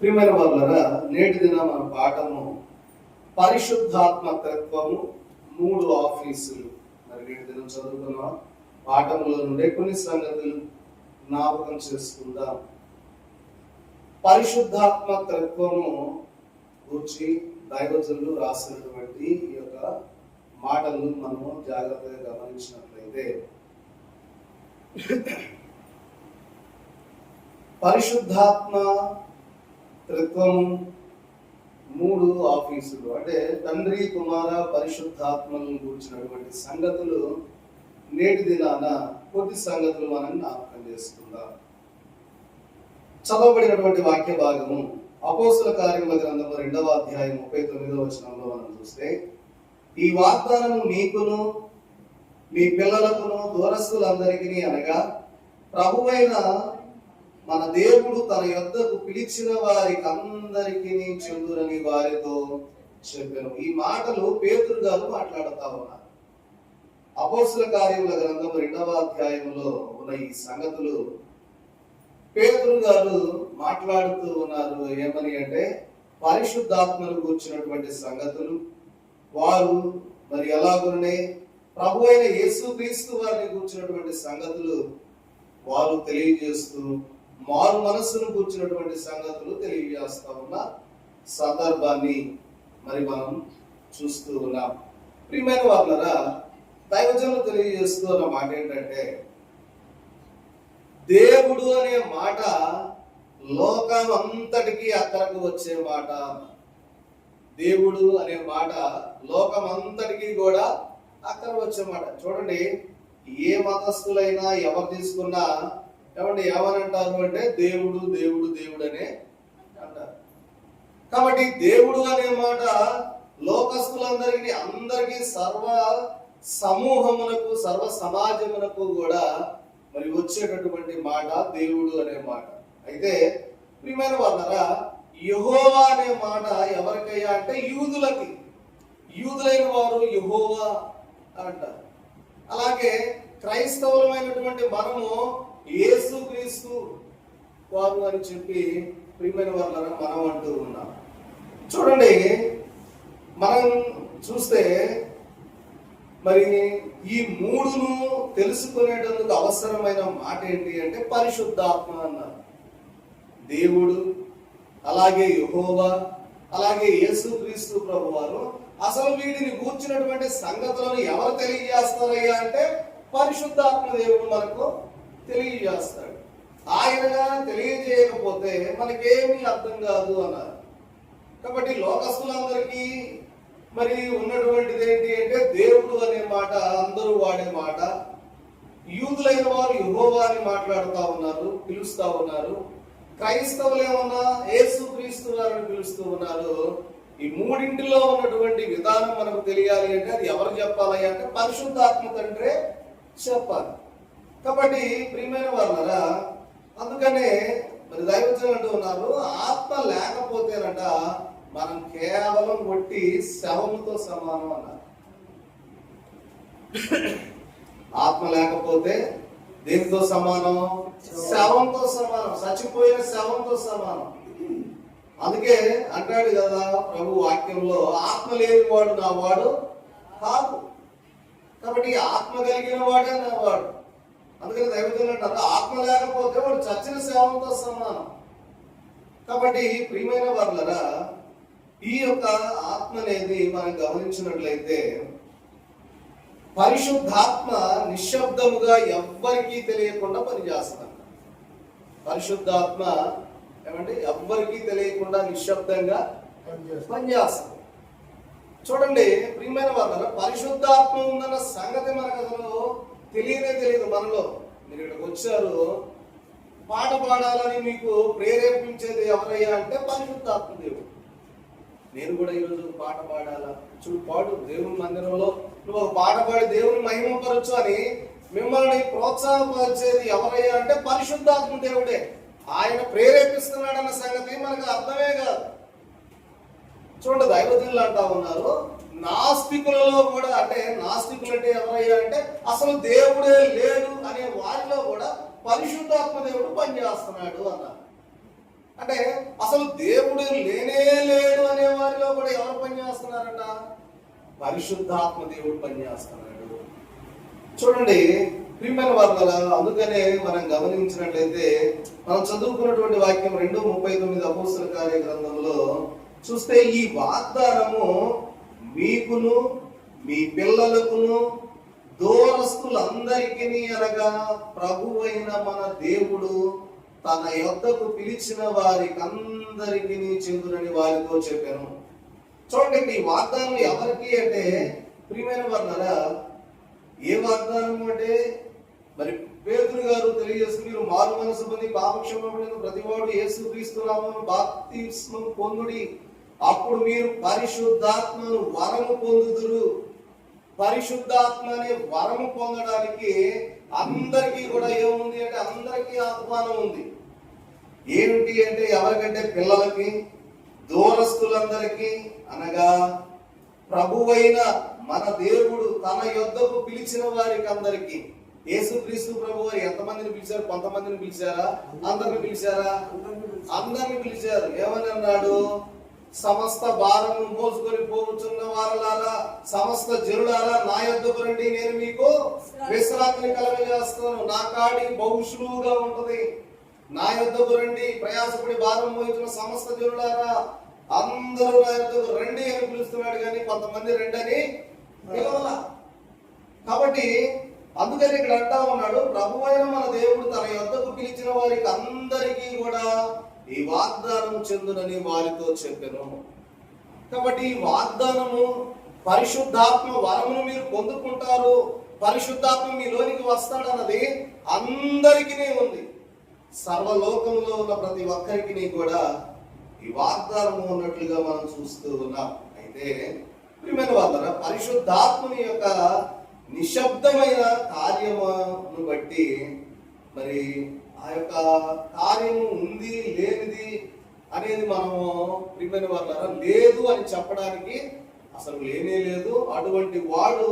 ప్రియమైన వాళ్ళరా, నేటి దిన మన పాఠము పరిశుద్ధాత్మకత్వము 3 ఆఫీసులు. మరి నేటి దినం చదువుకున్న పాఠంలో నుండే కొన్ని సంగతులు జ్ఞాపకం చేసుకుందాం. పరిశుద్ధాత్మకత్వము గురించి దైవజనులు రాసినటువంటి ఈ యొక్క మాటలు మనము జాగ్రత్తగా గమనించినట్లయితే, పరిశుద్ధాత్మ త్రిత్వము 3 ఆఫీసులు అంటే తండ్రి, కుమార, పరిశుద్ధాత్మలను గురించినటువంటి సంగతులు నేటి దినాన కొద్ది సంగతులు మనం జ్ఞాపకం చేసుకుందాం. చదవబడినటువంటి వాక్య భాగము అపోస్తుల కార్యముల గ్రంథము 2వ అధ్యాయం 39వ వచనంలో మనం చూస్తే, ఈ వాగ్దానము మీకును మీ పిల్లలకును దూరస్తులందరికీ అనగా ప్రభువైన మన దేవుడు తన యొద్దకు పిలిచిన వారికి అందరికీ చెందురని వారితో చెప్పాను. ఈ మాటలు పేతురు గారు మాట్లాడుతా ఉన్నారు. అపోస్తుల కార్యముల గ్రంథం 2వ అధ్యాయంలో ఉన్న ఈ సంగతులు పేతురు గారు మాట్లాడుతూ ఉన్నారు. ఏమని అంటే, పరిశుద్ధాత్మను కూర్చున్నటువంటి సంగతులు వారు మరి ఎలాగునే ప్రభు అయిన యేసుక్రీస్తు వారిని కూర్చున్నటువంటి సంగతులు వారు తెలియజేస్తూ, మారు మనస్సును కూర్చున్నటువంటి సంగతులు తెలియజేస్తా ఉన్న సందర్భాన్ని మరి మనం చూస్తూ ఉన్నాం. ప్రియమైన వాళ్ళరా, దైవజనులు తెలియజేస్తూ ఉన్న మాట ఏంటంటే, దేవుడు అనే మాట లోకం అంతటికీ అక్కరకు వచ్చే మాట. దేవుడు అనే మాట లోకం అంతటికీ కూడా అక్కర వచ్చే మాట. చూడండి, ఏ మతస్థులైనా ఎవరు తీసుకున్నా ఏమంటే ఏమనంటారు అంటే దేవుడు దేవుడు దేవుడు అనే అంటారు. కాబట్టి దేవుడు అనే మాట లోకస్తులందరికీ అందరికీ సర్వ సమూహమునకు సర్వ సమాజమునకు కూడా మరి వచ్చేటటువంటి మాట దేవుడు అనే మాట. అయితే ప్రియమైన వాళ్ళరా, యెహోవా అనే మాట ఎవరికయ్యా అంటే యూదులకి. యూదులైన వారు యెహోవా అంటారు. అలాగే క్రైస్తవులమైనటువంటి మనము యేసుక్రీస్తు వారు అని చెప్పి ప్రియమైన వాళ్ళరా మనం అంటూ ఉన్నాం. చూడండి, మనం చూస్తే మరి ఈ 3ను తెలుసుకునేటందుకు అవసరమైన మాట ఏంటి అంటే పరిశుద్ధాత్మ అన్నారు. దేవుడు, అలాగే యెహోవా, అలాగే యేసుక్రీస్తు ప్రభు వారు. అసలు వీటిని కూర్చున్నటువంటి సంగతులను ఎవరు తెలియజేస్తారయ్యా అంటే పరిశుద్ధాత్మ దేవుడు మనకు తెలియజేస్తాడు. ఆయనగా తెలియజేయకపోతే మనకేమీ అర్థం కాదు అన్నారు. కాబట్టి లోకస్తులందరికీ మరి ఉన్నటువంటిది ఏంటి అంటే దేవుడు అనే మాట అందరూ వాడే మాట. యూదులైన వారు యెహోవా అని మాట్లాడుతూ ఉన్నారు, పిలుస్తూ ఉన్నారు. క్రైస్తవులు ఏమన్నా యేసుక్రీస్తు వారిని పిలుస్తూ ఉన్నారు. ఈ మూడింటిలో ఉన్నటువంటి విధానం మనకు తెలియాలి అంటే అది ఎవరు చెప్పాలి అంటే పరిశుద్ధాత్మ తండ్రే చెప్పాలి. కాబట్టి ప్రియమైన వాళ్ళరా, అందుకనే మరి దైవజనులు అంటూ ఉన్నారు, ఆత్మ లేకపోతేనట మనం కేవలం ఒట్టి శవముతో సమానం అన్నారు. ఆత్మ లేకపోతే దేనితో సమానం? శవంతో సమానం, చచ్చిపోయిన శవంతో సమానం. అందుకే అంటాడు కదా ప్రభు వాక్యంలో, ఆత్మ లేని వాడు నా వాడు కాదు. కాబట్టి ఆత్మ కలిగిన వాడే నా వాడు. అందుకని దైవజనులు అంటారు, ఆత్మ లేకపోతే వాడు చచ్చిన శవంతో సమానం. కాబట్టి ప్రియమైన వాళ్ళరా, ఈ యొక్క ఆత్మ అనేది మనం గమనించినట్లయితే పరిశుద్ధాత్మ నిశ్శబ్దముగా ఎవ్వరికీ తెలియకుండా పనిచేస్తాడు. పరిశుద్ధాత్మ ఏమంటే ఎవ్వరికీ తెలియకుండా నిశ్శబ్దంగా పనిచేస్తాడు. చూడండి ప్రియమైన వాళ్ళ, పరిశుద్ధాత్మ ఉందన్న సంగతి మనకు అసలు తెలియదు మనలో. మీరు ఇక్కడికి వచ్చారు, పాట పాడాలని మీకు ప్రేరేపించేది ఎవరయ్యా అంటే పరిశుద్ధాత్మ దేవుడు. నేను కూడా ఈరోజు పాట పాడాలా, చూడు పాడు దేవుని మందిరంలో నువ్వు ఒక పాట పాడి దేవుని మహిమపరచు అని మిమ్మల్ని ప్రోత్సాహపరిచేది ఎవరయ్యా అంటే పరిశుద్ధాత్మ దేవుడే. ఆయన ప్రేరేపిస్తున్నాడన్న సంగతి మనకు అర్థమే కాదు. చూడండి, దైవజనులు అంటా ఉన్నారు, నాస్తికులలో కూడా, అంటే నాస్తికులు అంటే ఎవరయ్యా అంటే అసలు దేవుడే లేడు అనే వారిలో కూడా పరిశుద్ధాత్మ దేవుడు పనిచేస్తున్నాడు అన్నారు. అంటే అసలు దేవుడు లేనే లేడు అనే వారిలో కూడా ఎవరు పనిచేస్తున్నారట? పరిశుద్ధాత్మ దేవుడు పనిచేస్తున్నాడు. చూడండి ప్రియమైన వార్తల, అందుకనే మనం గమనించినట్లయితే మనం చదువుకున్నటువంటి వాక్యం 2:39 అపోస్తల కార్య గ్రంథంలో చూస్తే, ఈ వాగ్దానము మీకును మీ పిల్లలకును దూరస్తులందరికీ అనగా ప్రభువైన మన దేవుడు తన యొద్దకు పిలిచిన వారికి అందరికీ చెందునని వారితో చెప్పాను. చూడండి, ఈ వాగ్దానం ఎవరికి అంటే ప్రియమైన వారులారా, ఏ వాగ్దానం అంటే మరి పేతురు గారు తెలియజేస్తూ, మీరు మారు మనసు పొంది పాపక్షమాపణ ప్రతివాడు యేసుక్రీస్తు నామమున బాప్తిస్మం పొందుడి, అప్పుడు మీరు పరిశుద్ధాత్మను వరము పొందుదురు. పరిశుద్ధాత్మ అనే వరము పొందడానికి అందరికీ కూడా ఏముంది అంటే అందరికీ ఆహ్వానం ఉంది. ఏమిటి అంటే ఎవరికంటే పిల్లలకి, దూరస్తులందరికీ అనగా ప్రభువైన మన దేవుడు తన యొద్దకు పిలిచిన వారికి అందరికీ. యేసుక్రీస్తు ప్రభు వారు ఎంతమందిని పిలిచారు? కొంతమందిని పిలిచారా? అందరిని పిలిచారా? అందరిని పిలిచారు. ఏమని అన్నాడు? సమస్త భారము మోసుకొని పోవచ్చున్న వారలారా, సమస్త జనులారా నా యొద్దకు రండి, నేను మీకు విశ్రాంతిని కలగజేస్తాను. నా కాడి బహుశులుగా ఉంటది. నా యొద్దకు రండి, ప్రయాసపడి భారం మోయించిన సమస్త జనులారా అందరూ నా యొద్దకు రండి అని పిలుస్తున్నాడు, కానీ కొంతమంది రండి అని పిలవాల. కాబట్టి అందుకని ఇక్కడ అంటా ఉన్నాడు, ప్రభువైన మన దేవుడు తన యొద్దకు పిలిచిన వారికి అందరికీ కూడా ఈ వాగ్దానం చెందునని వారితో చెప్పాను. కాబట్టి ఈ వాగ్దానము పరిశుద్ధాత్మ వరమును మీరు పొందుకుంటారు, పరిశుద్ధాత్మ మీలోనికి వస్తాడన్నది అందరికీ ఉంది. సర్వలోకంలో ఉన్న ప్రతి ఒక్కరికి కూడా ఈ వాగ్దానము ఉన్నట్లుగా మనం చూస్తూ ఉన్నాం. అయితే ప్రియమైన వాళ్ళరా, పరిశుద్ధాత్మని యొక్క నిశ్శబ్దమైన కార్యమును బట్టి మరి ఆ యొక్క కార్యము ఉంది లేనిది అనేది మనము ప్రియమైన వాళ్ళరా లేదు అని చెప్పడానికి అసలు లేనే లేదు. అటువంటి వాడు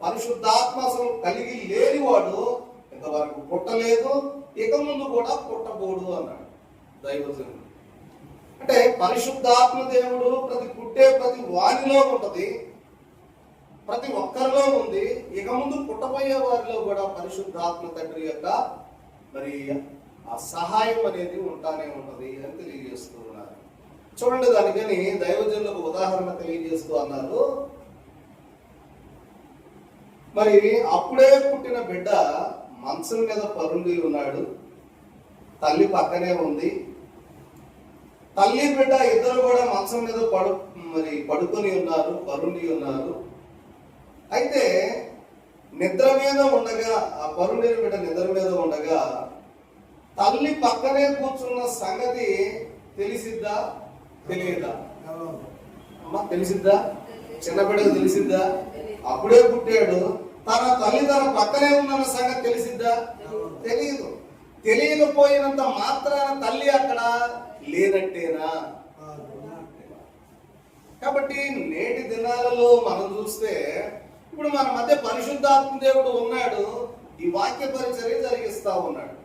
పరిశుద్ధాత్మ అసలు కలిగి లేనివాడు ఇంతవరకు పుట్టలేదు, ఇక ముందు కూడా పుట్టబోడు అన్నాడు దైవజనుడు. అంటే పరిశుద్ధాత్మ దేవుడు ప్రతి వారిలో ఉంటది, ప్రతి ఒక్కరిలో ఉంది. ఇక ముందు పుట్టబోయే వారిలో కూడా పరిశుద్ధాత్మ తండ్రి యొక్క మరి ఆ సహాయం అనేది ఉంటానే ఉంటది అని తెలియజేస్తూ ఉన్నారు. చూడండి, దానికని దైవజనులకు ఉదాహరణ తెలియజేస్తూ అన్నారు. మరి అప్పుడే పుట్టిన బిడ్డ మంచం మీద పరుండి ఉన్నాడు, తల్లి పక్కనే ఉంది. తల్లి బిడ్డ ఇద్దరు కూడా మంచం మీద పడుకొని ఉన్నారు, పరుండి ఉన్నారు. అయితే నిద్ర మీద ఉండగా, ఆ పరుండిన బిడ్డ నిద్ర మీద ఉండగా తల్లి పక్కనే కూర్చున్న సంగతి తెలిసిద్దా తెలియదా? అమ్మా తెలిసిద్దా? చిన్న బిడ్డకు తెలిసిద్దా? అప్పుడే పుట్టాడు, తన తల్లి తన పక్కనే ఉన్న సంగతి తెలిసిద్దా? తెలియదు. తెలియకపోయినంత మాత్రాన తల్లి అక్కడ లేనట్టేనా? కాబట్టి నేటి దినాలలో మనం చూస్తే ఇప్పుడు మన మధ్య పరిశుద్ధాత్మ దేవుడు ఉన్నాడు, ఈ వాక్య పరిచర్య జరిగిస్తా ఉన్నాడు.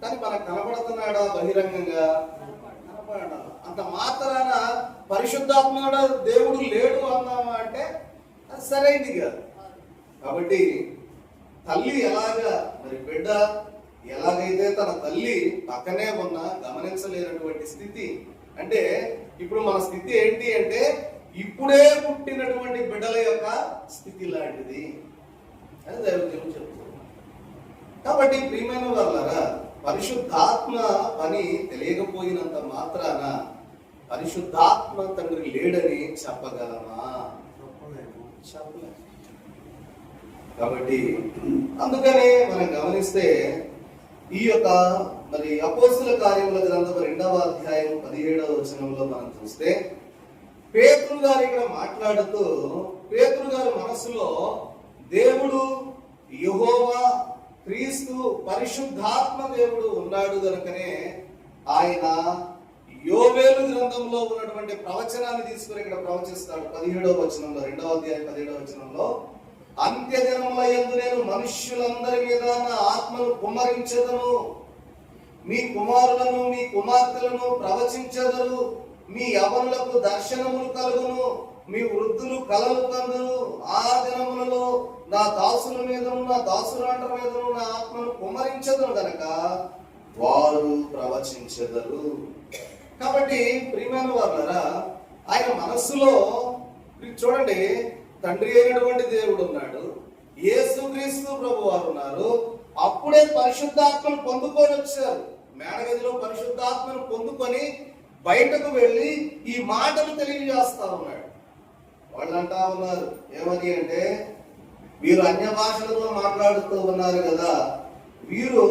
కానీ మనకు కనబడుతున్నాడా బహిరంగంగా? కనపడ. అంత మాత్రాన పరిశుద్ధాత్మ దేవుడు లేడు అన్నామా అంటే అది సరైనది కాదు. కాబట్టి తల్లి ఎలాగా మరి బిడ్డ ఎలాగైతే తన తల్లి పక్కనే ఉన్నా గమనించలేనటువంటి స్థితి, అంటే ఇప్పుడు మన స్థితి ఏంటి అంటే ఇప్పుడే పుట్టినటువంటి బిడ్డల యొక్క స్థితి లాంటిది అని దైవజనుడు చెప్తున్నారు. కాబట్టి ప్రియమైన వాళ్ళరా, పరిశుద్ధాత్మ పని తెలియకపోయినంత మాత్రాన పరిశుద్ధాత్మ తండ్రి లేడని చెప్పగలమా? చెప్పలేము. కాబట్టి అందుకనే మనం గమనిస్తే ఈ యొక్క మరి అపోస్తల కార్యముల గ్రంథం 2వ అధ్యాయం 17వ వచనంలో మనం చూస్తే పేతురు గారు ఇక్కడ మాట్లాడుతూ, పేతురు గారి మనసులో దేవుడు యెహోవా క్రీస్తు పరిశుద్ధాత్మ దేవుడు ఉన్నాడు కనుకనే ఆయన యోవేలు గ్రంథంలో ఉన్నటువంటి ప్రవచనాన్ని తీసుకుని ఇక్కడ ప్రవచిస్తాడు. 17వ వచనంలో, 2వ అధ్యాయం 17వ వచనంలో, అంత్యదినముల యందు నేను మనుష్యులందరి మీద నా ఆత్మను కుమ్మరించెదను, మీ కుమారులను మీ కుమార్తెలను ప్రవచించెదరు, మీ యవనులకు దర్శనములు కలుగును, మీ వృద్ధులు కలలు కందురు. ఆ దినములలో నా దాసుల మీదను నా దాసురాండ్ర మీదను నా ఆత్మను కుమ్మరించెదను గనక వారు ప్రవచించెదరు. కాబట్టి ప్రియమైన వారులారా, ఆయన మనస్సులో చూడండి, తండ్రి అయినటువంటి దేవుడు ఉన్నాడు, యేసుక్రీస్తు ప్రభు వారు ఉన్నారు. అప్పుడే పరిశుద్ధాత్మను పొందుకొని వచ్చారు. మేడగదిలో పరిశుద్ధాత్మను పొందుకొని బయటకు వెళ్ళి ఈ మాటలు తెలియజేస్తా ఉన్నాడు. వాళ్ళు అంటా ఉన్నారు ఏమని అంటే, వీరు అన్య భాషలతో మాట్లాడుతూ ఉన్నారు కదా, వీరు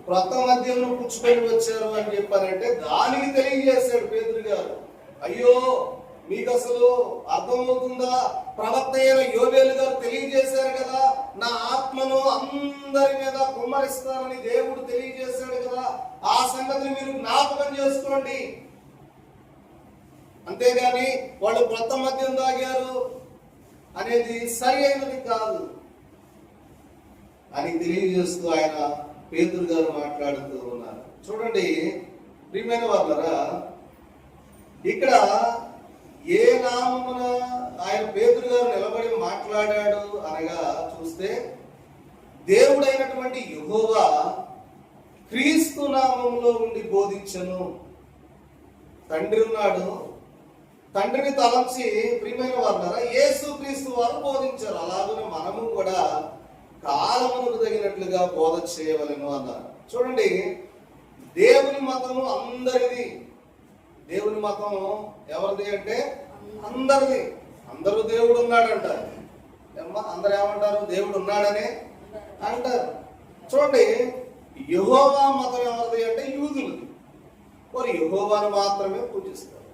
క్రొత్త మద్యమును పుచ్చుకొని వచ్చారు అని చెప్పారంటే దానికి తెలియజేశాడు పేతురు గారు. అయ్యో, మీకు అసలు అర్థమవుతుందా? ప్రవక్త అయిన యోవేలు గారు తెలియజేశారు కదా, నా ఆత్మను అందరి మీద కుమ్మరిస్తానని దేవుడు తెలియజేశాడు కదా, ఆ సంగతిని మీరు జ్ఞాపకం చేసుకోండి. అంతేగాని వాళ్ళు క్రొత్త మద్యం తాగారు అనేది సరి అయినది కాదు అని తెలియజేస్తూ ఆయన పేతురు గారు మాట్లాడుతూ ఉన్నారు. చూడండి ప్రియమైన వాళ్ళరా, ఇక్కడ ఏ నామమున ఆయన పేతురు గారు నిలబడి మాట్లాడాడు అనగా చూస్తే, దేవుడైనటువంటి యెహోవా క్రీస్తు నామములో ఉండి బోధించను. తండ్రి ఉన్నాడు, తండ్రిని తలంచి ప్రియమైన వారులారా యేసు క్రీస్తు వారు బోధించారు. అలాగే మనము కూడా కాలమునకు తగినట్లుగా బోధ చేయవలెను అన్నారు. చూడండి, దేవుని మతము అందరిది. దేవుని మతం ఎవరిది అంటే అందరిది. అందరూ దేవుడు ఉన్నాడు అంటారు. అందరు ఏమంటారు? దేవుడు ఉన్నాడనే అంటారు. చూడండి, యెహోవా మతం ఎవరిది అంటే యూదులది. వారు యెహోవాను మాత్రమే పూజిస్తారు.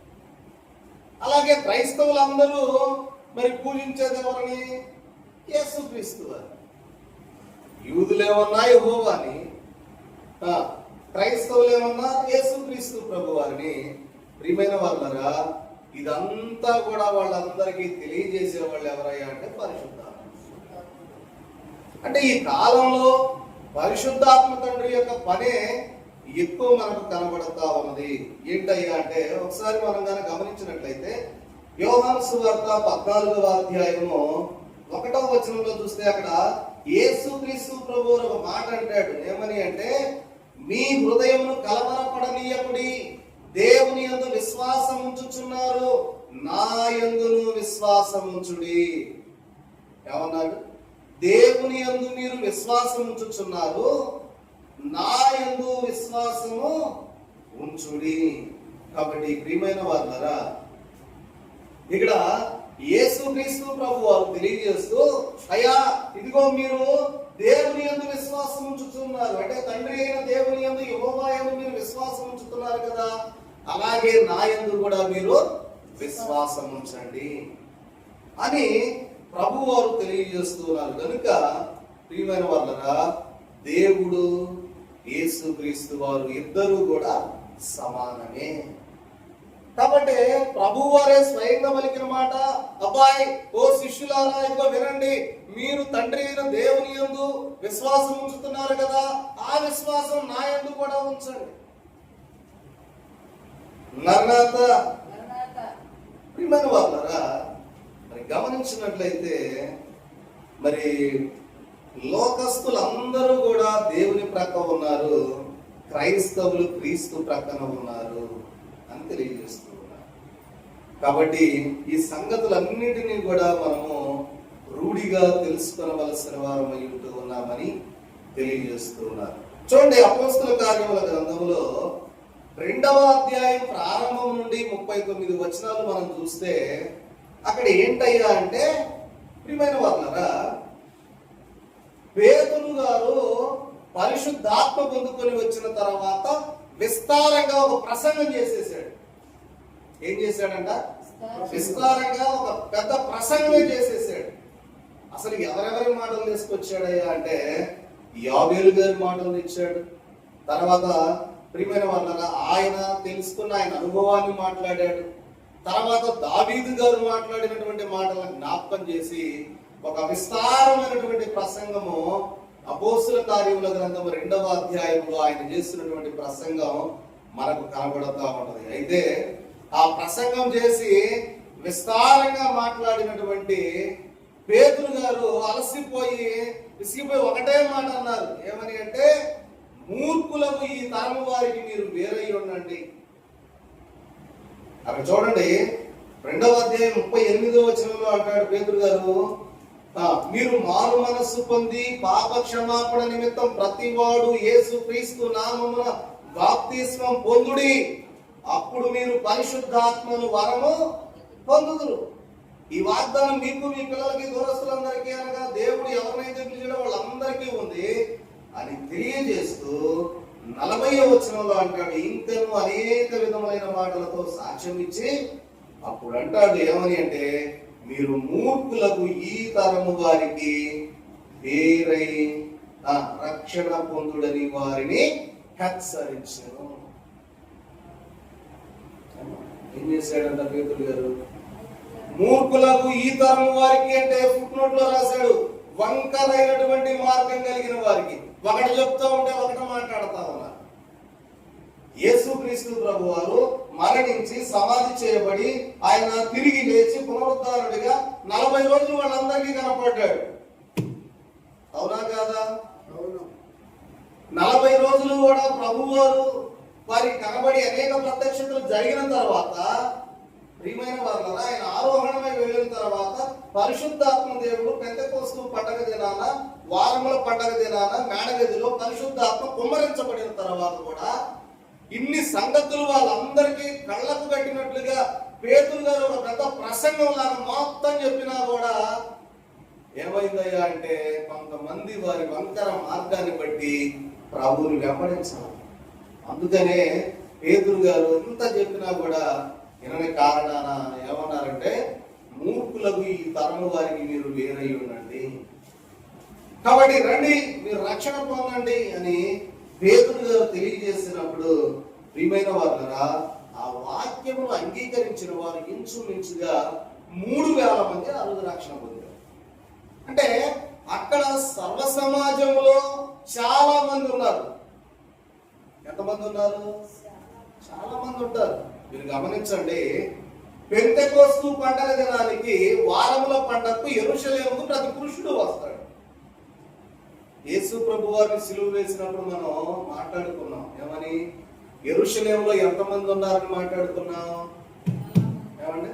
అలాగే క్రైస్తవులందరూ మరి పూజించేది ఎవరిని? యేసుక్రీస్తు వారు. యూదులేమన్నా యెహోవాని, క్రైస్తవులేమన్నా యేసుక్రీస్తు ప్రభు వారిని. ప్రియమైన వాళ్ళరా, ఇదంతా కూడా వాళ్ళందరికీ తెలియజేసే వాళ్ళు ఎవరయ్యా అంటే పరిశుద్ధాత్మ. అంటే ఈ కాలంలో పరిశుద్ధాత్మ తండ్రి యొక్క పనే ఎక్కువ మనకు కనబడతా ఉన్నది. ఏంటయ్యా అంటే, ఒకసారి మనం కనుక గమనించినట్లయితే యోహాను సువార్త 14వ అధ్యాయము 1వ వచనంలో చూస్తే అక్కడ యేసుక్రీస్తు ప్రభువు ఒక మాట అంటాడు. ఏమని అంటే, మీ హృదయమును కలవరపడనీయకుడి, దేవుని యందు విశ్వాసం ఉంచుచున్నారు, నా యందును విశ్వాసం ఉంచుడి. ఏమన్నాడు? దేవుని యందు మీరు విశ్వాసం ఉంచుచున్నారు, నా యందు విశ్వాసము ఉంచుడి. కాబట్టి ప్రియమైన వారులారా, ఇక్కడ యేసుక్రీస్తు ప్రభు వారు తెలియజేస్తూ, అయ్యా ఇదిగో మీరు దేవుని యందు విశ్వాసం ఉంచుతున్నారు అంటే తండ్రి అయిన దేవుని యందు యెహోవా యందు మీరు విశ్వాసం ఉంచుతున్నారు కదా, అలాగే నా యందు కూడా మీరు విశ్వాసం ఉంచండి అని ప్రభు వారు తెలియజేస్తున్నారు. కనుక ప్రియమైన వాళ్ళరా, దేవుడు యేసుక్రీస్తు వారు ఇద్దరు కూడా సమానమే. కాబట్టి ప్రభు వారే స్వయంగా పలికిన మాట, అబ్బాయి ఓ శిష్యులారా ఇదిగో వినండి, మీరు తండ్రి అయిన దేవుని యందు విశ్వాసం ఉంచుతున్నారు కదా, ఆ విశ్వాసం నా యందు కూడా ఉంచండి. ప్రియమైన వాళ్ళరా, మరి గమనించినట్లయితే మరి లోకస్తులందరూ కూడా దేవుని ప్రక్క ఉన్నారు, క్రైస్తవులు క్రీస్తు ప్రక్కన ఉన్నారు అని తెలియజేస్తూ ఉన్నారు. కాబట్టి ఈ సంగతులన్నిటినీ కూడా మనము రూఢిగా తెలుసుకొనవలసిన వారమై ఉంటూ ఉన్నామని తెలియజేస్తూ ఉన్నారు. చూడండి, అపోస్తల కార్యముల గ్రంథంలో 2వ అధ్యాయం ప్రారంభం నుండి 39 వచనాలు మనం చూస్తే అక్కడ ఏంటయ్యా అంటే, ప్రియమైన వాళ్ళరా, పేతురు గారు పరిశుద్ధాత్మ పొందుకొని వచ్చిన తర్వాత విస్తారంగా ఒక ప్రసంగం చేసేసాడు. ఏం చేశాడంట? విస్తారంగా ఒక పెద్ద ప్రసంగమే చేసేసాడు. అసలు ఎవరెవరి మాటలు తీసుకొచ్చాడయ్యా అంటే, యాబేలు గారి మాటలు ఇచ్చాడు. తర్వాత ప్రియమైన వాళ్ళగా ఆయన తెలుసుకున్న ఆయన అనుభవాన్ని మాట్లాడాడు. తర్వాత దావీదు గారు మాట్లాడినటువంటి మాటలను జ్ఞాపకం చేసి ఒక విస్తారమైనటువంటి ప్రసంగము అపోస్తుల కార్యముల గ్రంథం 2వ అధ్యాయంలో ఆయన చేస్తున్నటువంటి ప్రసంగం మనకు కనబడుతూ ఉంటది. అయితే ఆ ప్రసంగం చేసి విస్తారంగా మాట్లాడినటువంటి పేతురు గారు అలసిపోయి విసిగిపోయి ఒకటే మాట అన్నారు. ఏమని అంటే, మూర్ఖులకు ఈ తరము వారికి మీరు వేరై ఉండండి. అక్కడ చూడండి 2వ అధ్యాయం 38వ వచనంలో అంటాడు పేతురు గారు, మీరు మారు మనస్సు పొంది పాప క్షమాపణ నిమిత్తం ప్రతివాడు యేసు క్రీస్తు నామమున బాప్తిస్మం పొందుడి, అప్పుడు మీరు పరిశుద్ధాత్మను వరము పొందుదురు. ఈ వాగ్దానం మీకు, మీ పిల్లలకి, దూరస్తులందరికీ, అనగా దేవుడు ఎవరినైతే పిలిచాడో వాళ్ళందరికీ ఉంది అని తెలియజేస్తూ 40వ వచనంలో అంటాడు, ఇంకను అనేక విధములైన మాటలతో సాక్ష్యం ఇచ్చి అప్పుడు అంటాడు ఏమని అంటే, మీరు మూర్ఖులకు ఈ తరము వారికి వేరై రక్షణ పొందుడని వారిని హెచ్చరించను. ఏం చేశాడంట పేతురు గారు? మూర్ఖులకు ఈ తరము వారికి అంటే ఫుట్ నోట్ లో రాశాడు, వంకరైనటువంటి మార్గం కలిగిన వారికి. ఒకటి చెప్తా ఉంటే ఒకటి మాట్లాడతా ఉన్నారు. యేసుక్రీస్తు ప్రభు వారు మరణించి సమాధి చేయబడి ఆయన తిరిగి లేచి పునరుద్ధారుడిగా 40 రోజులు వాళ్ళందరికీ కనపడ్డాడు. అవునా కాదా? 40 రోజులు కూడా ప్రభు వారు వారికి కనబడి అనేక ప్రత్యక్షతలు జరిగిన తర్వాత, ప్రియమైన వారులారా, ఆయన ఆరోహణమై వెళ్ళిన తర్వాత పరిశుద్ధాత్మ దేవుడు పెంతెకోస్తు పండగ దినాన, వారముల పండగ దినాన మేడగదిలో పరిశుద్ధాత్మ కుమ్మరించబడిన తర్వాత కూడా ఇన్ని సంగతులు వాళ్ళందరికీ కళ్ళకు కట్టినట్లుగా పేతురు గారు ఒక పెద్ద ప్రసంగం లాగా మొత్తం చెప్పినా కూడా ఏమైందయ్యా అంటే, కొంతమంది వారి వంకర మార్గాన్ని బట్టి ప్రభువుని వెంబడించాలి. అందుకనే పేతురు గారు ఎంత చెప్పినా కూడా వినని కారణాన ఏమన్నారంటే, మూర్ఖులకు ఈ తరము వారికి మీరు వేరై ఉండండి, కాబట్టి రండి మీరు రక్షణ పొందండి అని పేతురు గారు తెలియజేసినప్పుడు, ప్రియమైన వారులారా, ఆ వాక్యమును అంగీకరించిన వారు ఇంచుమించుగా 3000 మంది ఆ రోజు రక్షణ పొందారు. అంటే అక్కడ సర్వ సమాజంలో చాలా మంది ఉన్నారు. ఎంతమంది ఉన్నారు? చాలా మంది ఉంటారు. మీరు గమనించండి, పెంతెకోస్తు పండగ దినానికి, వారముల పండగకు యెరూషలేముకు ప్రతి పురుషుడు వస్తాడు. యేసు ప్రభు వారిని సిలువ వేసినప్పుడు మనం మాట్లాడుకున్నాం ఏమని, యెరూషలేములో ఎంతమంది ఉన్నారని మాట్లాడుకున్నాం. ఏమండి,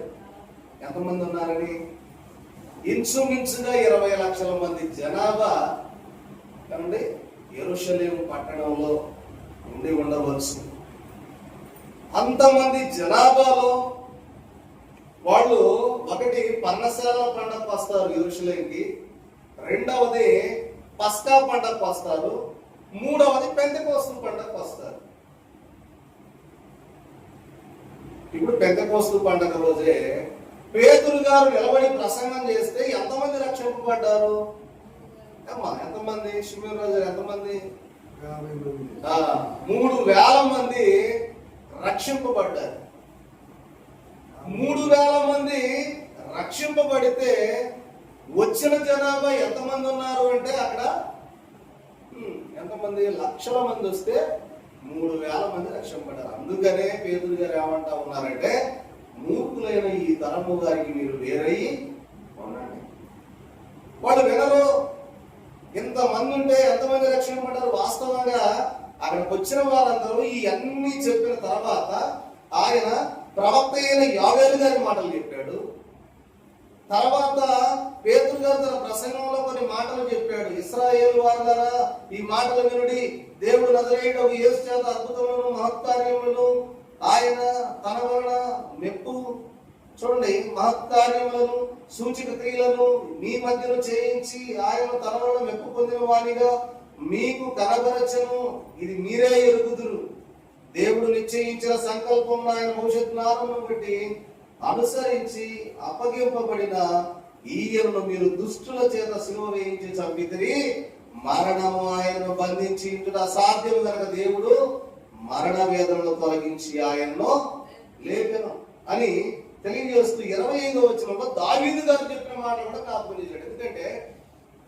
ఎంతమంది ఉన్నారని? ఇంచుమించుగా 20 లక్షల మంది జనాభా ఏమండి యెరూషలేము పట్టణంలో ఉండి ఉండవచ్చు. అంతమంది జనాభాలో వాళ్ళు ఒకటి పర్ణశాల పండగకు వస్తారు యెరూషలేముకి, రెండవది పస్కా పండగకు వస్తారు, మూడవది పెంతెకోస్తు పండగకు వస్తారు. ఇప్పుడు పెంతెకోస్తు పండగ రోజే పేతురు గారు నిలబడి ప్రసంగం చేస్తే ఎంతమంది రక్షింపబడ్డారు? ఎంతమంది? శిబిరం రోజు ఎంతమంది? 3000 మంది రక్షింపబడ్డారు. 3000 మంది రక్షింపబడితే వచ్చిన జనాభా ఎంతమంది ఉన్నారు అంటే, అక్కడ ఎంతమంది? లక్షల మంది వస్తే 3000 మంది రక్షింపబడ్డారు. అందుకనే పేతురు గారు ఏమంటా ఉన్నారంటే, మూర్ఖులైన ఈ తరము గారికి మీరు వేరయ్యి ఉండండి. వాళ్ళు వినరు. ఇంతమంది ఉంటే ఎంతమంది రక్షింపబడ్డారు? వాస్తవంగా అక్కడికి వచ్చిన వారందరూ ఈ అన్ని చెప్పిన తర్వాత ఆయన ప్రవక్త అయిన యోవేలు గారి మాటలు చెప్పాడు. తర్వాత పేతురు గారు తన ప్రసంగంలో కొన్ని మాటలు చెప్పాడు. ఇశ్రాయేలు వారులారా, ఈ మాటలు వినుడి, దేవుడు నజరేయుడగు యేసు చేత అద్భుతములను మహత్కార్యములను ఆయన తన వలన మెప్పు, చూడండి, మహత్కార్యములను సూచక క్రియలను మీ మధ్యలో చేయించి ఆయన తన వలన మెప్పు పొందిన వానిగా మీకు కనబరచను, ఇది మీరే ఎరుగుదురు. దేవుడు నిశ్చయించిన సంకల్పం ఆయన భవిష్యత్ నామమును బట్టి అనుసరించి అప్పగింపబడిన ఈయనను మీరు దుష్టుల చేత సిలువ వేయించి చంపితిరి, మరణము ఆయనను బంధించి ఇంటుట అసాధ్యము కనుక దేవుడు మరణ వేదనను తొలగించి ఆయన్ను లేపెను అని తెలియజేస్తూ 25వ వచనంలో దావీదు గారు చెప్పిన మాట కూడా జ్ఞాపకం చేశాడు. ఎందుకంటే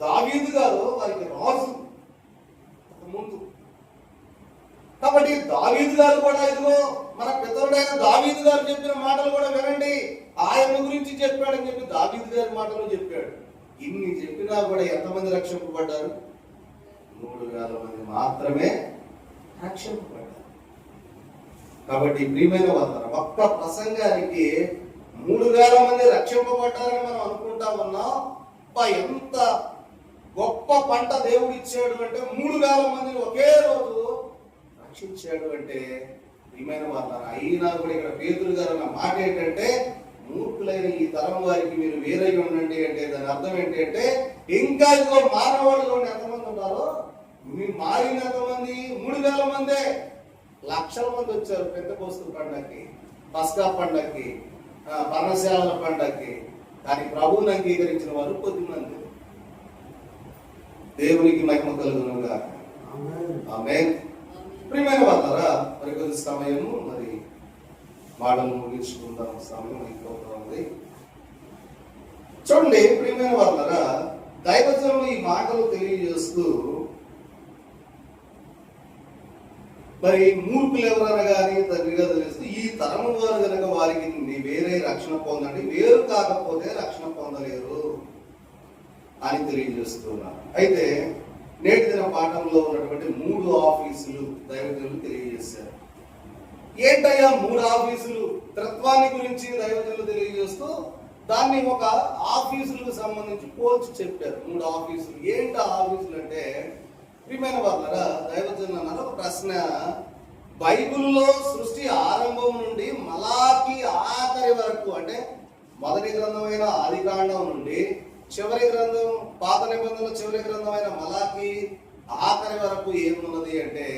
దావీదు గారు వారికి రాజు, ముందు. కాబట్టి దావీదు గారు కూడా ఇదిగో మన పితరుడైన దావీదు గారు చెప్పిన మాటలు కూడా వినండి, ఆయన గురించి చెప్పాడని చెప్పి దావీదు గారి మాటలు చెప్పాడు. ఇన్ని చెప్పినా కూడా ఎంతమంది రక్షింపబడ్డారు? 3,000 మంది మాత్రమే రక్షింపబడ్డారు. కాబట్టి ప్రియమైన వారు, ఒక్క ప్రసంగానికి 3,000 మంది రక్షింపబడ్డారని మనం అనుకుంటా ఉన్నాం. ఎంత గొప్ప పంట దేవుడు ఇచ్చాడు అంటే 3,000 మందిని ఒకే రోజు రక్షించాడు అంటే ప్రియమైన వారు. అయినా కూడా ఇక్కడ పేతురు గారు అన్న మాట ఏంటంటే, మూర్ఖులైన ఈ తరం వారికి మీరు వేరై ఉండండి అంటే దాని అర్థం ఏంటి అంటే, ఇంకా ఇదిగో మానవాళ్ళు ఎంతమంది ఉన్నారో మీరు మారిన ఎంతమంది? 3,000 మందే. లక్షల మంది వచ్చారు పెంతెకోస్తు పండగకి, పస్కా పండగకి, పర్ణశాలల పండగకి. కానీ ప్రభువుని అంగీకరించిన వారు కొద్దిమంది. దేవునికి మహిమ కలుగునుగా. ఆమేన్. ప్రియమైన వాళ్ళారా, మరి కొద్ది సమయము మరి మాటలు ముగించుకుందాం, సమయం అయిపోతా ఉంది. చూడండి ప్రియమైన వాళ్ళారా, దైవజనులు ఈ మాటలు తెలియజేస్తూ మరి మూర్ఖులు ఎవరైనా కానీ తండ్రిగా తెలుస్తూ ఈ తరము వారు కనుక వారికి వేరే రక్షణ పొందండి, వేరు కాకపోతే రక్షణ పొందలేరు అని తెలియజేస్తున్నారు. అయితే నేటి దిన పాఠంలో ఉన్నటువంటి 3 ఆఫీసులు దైవజనులు తెలియజేశారు. ఏంటయ్యా 3 ఆఫీసులు? త్రిత్వాన్ని గురించి దైవజనులు తెలియజేస్తూ దాన్ని ఒక ఆఫీసులకు సంబంధించి పోల్చి చెప్పారు. 3 ఆఫీసులు. ఏంటి ఆఫీసులు అంటే, ప్రియమైన వాళ్ళరా, దైవజనులు అన్నారు ఒక ప్రశ్న. బైబిల్లో సృష్టి ఆరంభం నుండి మలాకి ఆఖరి వరకు, అంటే మొదటి గ్రంథమైన ఆదికాండం నుండి చివరి గ్రంథం, పాత నిబంధనల చివరి గ్రంథమైన మలాకి ఆఖరి వరకు ఏమున్నది అంటే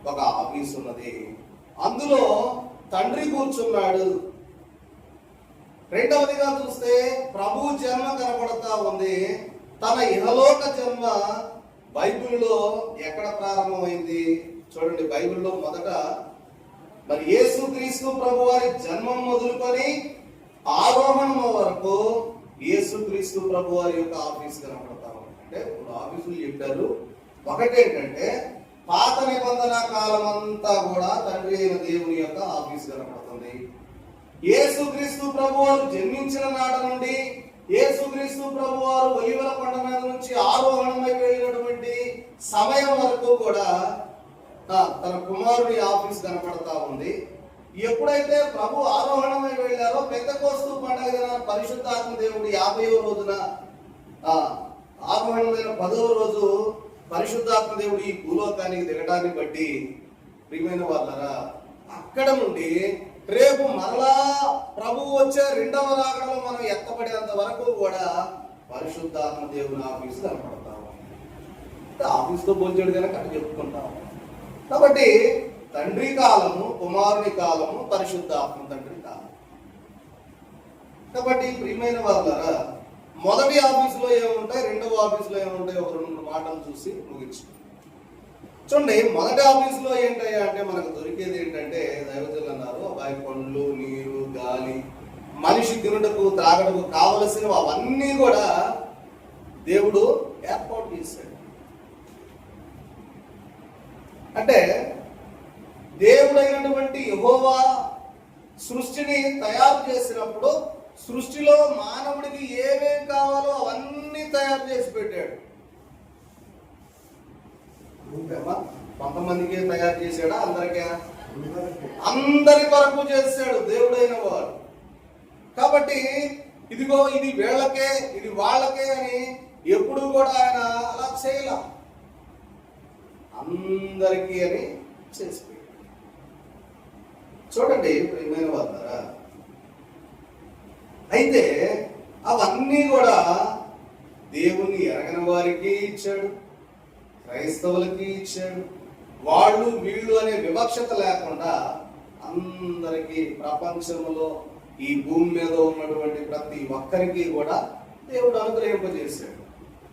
ఒక ఆఫీస్ ఉన్నది. అందులో తండ్రి కూర్చున్నాడు. రెండవదిగా చూస్తే ప్రభు జన్మ కనబడతా ఉంది. తన ఇహలోక జన్మ బైబిల్లో ఎక్కడ ప్రారంభమైంది చూడండి. బైబిల్లో మొదట మరి యేసుక్రీస్తు ప్రభు వారి జన్మం మొదలుకొని ఆరోహణం వరకు యేసుక్రీస్తు ప్రభు వారి యొక్క ఆఫీస్ కనబడతా ఉంది. అంటే 3 ఆఫీసులు చెప్పారు. ఒకటేంటంటే పాత నిబంధన కాలం అంతా కూడా తండ్రి అయిన దేవుని యొక్క ఆఫీస్ కనబడుతుంది. యేసుక్రీస్తు ప్రభు వారు జన్మించిన నాట నుండి యేసుక్రీస్తు ప్రభు వారు ఒలీవల కొండ మీద నుంచి ఆరోహణమై వెళ్ళినటువంటి సమయం వరకు కూడా తన కుమారుడి ఆఫీస్ కనపడతా ఉంది. ఎప్పుడైతే ప్రభు ఆరోహణమై వెళ్ళారో పెంతెకోస్తు పండుగ పరిశుద్ధాత్మ దేవుడు 50వ రోజున ఆరోహణమైన 10వ రోజు పరిశుద్ధాత్మ దేవుడు ఈ భూలోకానికి దిగటాన్ని బట్టి ప్రియమైన వాళ్ళరా, అక్కడ నుండి రేపు మరలా ప్రభువు వచ్చే 2వ రాకడలో మనం ఎత్తపడేంత వరకు కూడా పరిశుద్ధాత్మ దేవుని ఆఫీసు కనపడతాము. ఆఫీసుతో పోల్చాడు కనుక అక్కడ చెప్పుకుంటాము. కాబట్టి తండ్రి కాలము, కుమారుని కాలము, పరిశుద్ధాత్మ తండ్రి కాలం. కాబట్టి ప్రియమైన వాళ్ళరా, మొదటి ఆఫీసులో ఏముంటాయి, 2వ ఆఫీసులో ఏముంటాయి, ఒక 2 మాటలు చూసి ముగించు. చూడండి, మొదటి ఆఫీసులో ఏంటయ్యా అంటే మనకు దొరికేది ఏంటంటే, దైవజనులు అన్నారు అబ్బాయి పండ్లు, నీరు, గాలి, మనిషి తినుటకు త్రాగటకు కావలసినవి అవన్నీ కూడా దేవుడు ఏర్పాటు చేశాడు. అంటే దేవుడైనటువంటి యెహోవా సృష్టిని తయారు చేసినప్పుడు సృష్టిలో మానవుడికి ఏమేం కావాలో అవన్నీ తయారు చేసి పెట్టాడు. కొంతమందికి తయారు చేశాడా? అందరికీ, అందరి వరకు చేశాడు దేవుడైన వాడు. కాబట్టి ఇదిగో ఇది వీళ్ళకే, ఇది వాళ్ళకే అని ఎప్పుడు కూడా ఆయన అలా చేయలా, అందరికీ అని చేసి చూడండి ప్రియమైన వాళ్ళారా. అయితే అవన్నీ కూడా దేవుణ్ణి ఎరగని వారికి ఇచ్చాడు, క్రైస్తవులకి ఇచ్చాడు. వాళ్ళు వీళ్ళు అనే వివక్షత లేకుండా అందరికీ, ప్రపంచంలో ఈ భూమి మీద ఉన్నటువంటి ప్రతి ఒక్కరికి కూడా దేవుడు అనుగ్రహింపజేశాడు.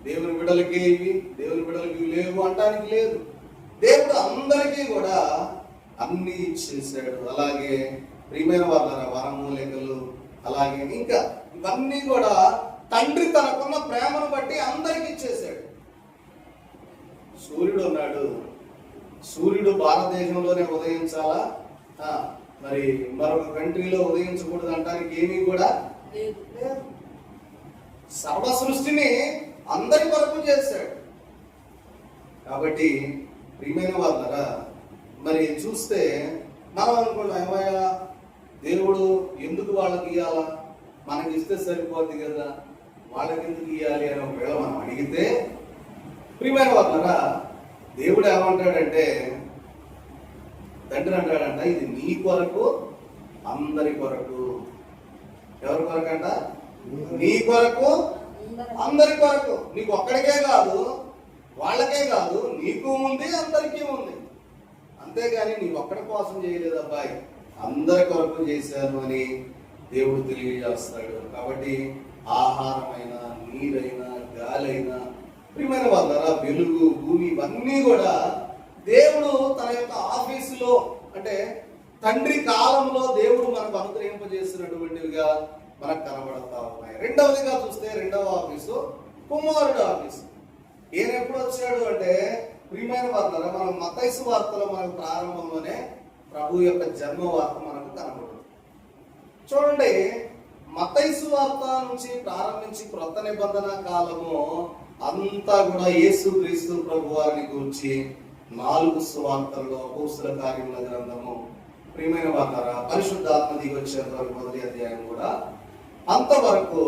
దేవుని బిడ్డలకి ఇవి, దేవుని బిడ్డలకి ఇవి లేవు అంటానికి లేదు. దేవుడు అందరికీ కూడా అన్ని ఇచ్చేసాడు. అలాగే ప్రియమైన వాళ్ళ వరమూలికలు, అలాగే ఇంకా ఇవన్నీ కూడా తండ్రి తనకున్న ప్రేమను బట్టి అందరికీ ఇచ్చేసాడు. సూర్యుడు ఉన్నాడు, సూర్యుడు భారతదేశంలోనే ఉదయించాలా, మరి మరొక కంట్రీలో ఉదయించకూడదు అంటానికి ఏమీ కూడా లేదు. సర్వ సృష్టిని అందరి కొరకు చేశాడు. కాబట్టి ప్రియమైన వాళ్ళరా, మరి చూస్తే మనం అనుకున్నాం, ఏమయ్యా దేవుడు ఎందుకు వాళ్ళకి ఇవ్వాలా, మనకి ఇస్తే సరిపోద్ది కదా, వాళ్ళకి ఎందుకు ఇవ్వాలి అని ఒకవేళ మనం అడిగితే, ప్రియమైన వాళ్ళరా, దేవుడు ఏమంటాడంటే, తండ్రి అంటాడంట, ఇది నీ కొరకు అందరి కొరకు. ఎవరి కొరకు అంట? నీ కొరకు అందరి కొరకు. నీకు ఒక్కడికే కాదు, వాళ్ళకే కాదు, నీకు ఉంది, అందరికీ ఉంది. అంతేగాని నీకు ఒక్కడి కోసం చేయలేదు అబ్బాయి, అందరి కొరకు చేశాను అని దేవుడు తెలియజేస్తాడు. కాబట్టి ఆహారమైనా, నీరైనా, గాలైనా, ప్రియమైన వాళ్ళరా, వెలుగు, భూమి, ఇవన్నీ కూడా దేవుడు తన యొక్క ఆఫీసులో, అంటే తండ్రి కాలంలో దేవుడు మనకు అనుగ్రహింపజేసినటువంటివిగా మనకు కనబడతా ఉన్నాయి. రెండవదిగా చూస్తే రెండవ ఆఫీసు కుమారుడు ఆఫీసు. ఈయన ఎప్పుడు వచ్చాడు అంటే, ప్రియమైన వార్తలో మనం మత్తయి వార్తలో మనకు ప్రారంభంలోనే ప్రభు యొక్క జన్మ వార్త మనకు కనబడుతుంది. చూడండి, మత్తయి వార్త నుంచి ప్రారంభించి క్రొత్త నిబంధన కాలము అంతా కూడా యేసుక్రీస్తు ప్రభు వారిని గురించి 4 సువార్తల్లో, అపోస్తల కార్యముల గ్రంథము, ప్రియమైన వార్తారా, పరిశుద్ధాత్మ దిగొచ్చేంత వరకు మొదటి అధ్యాయం కూడా అంతవరకు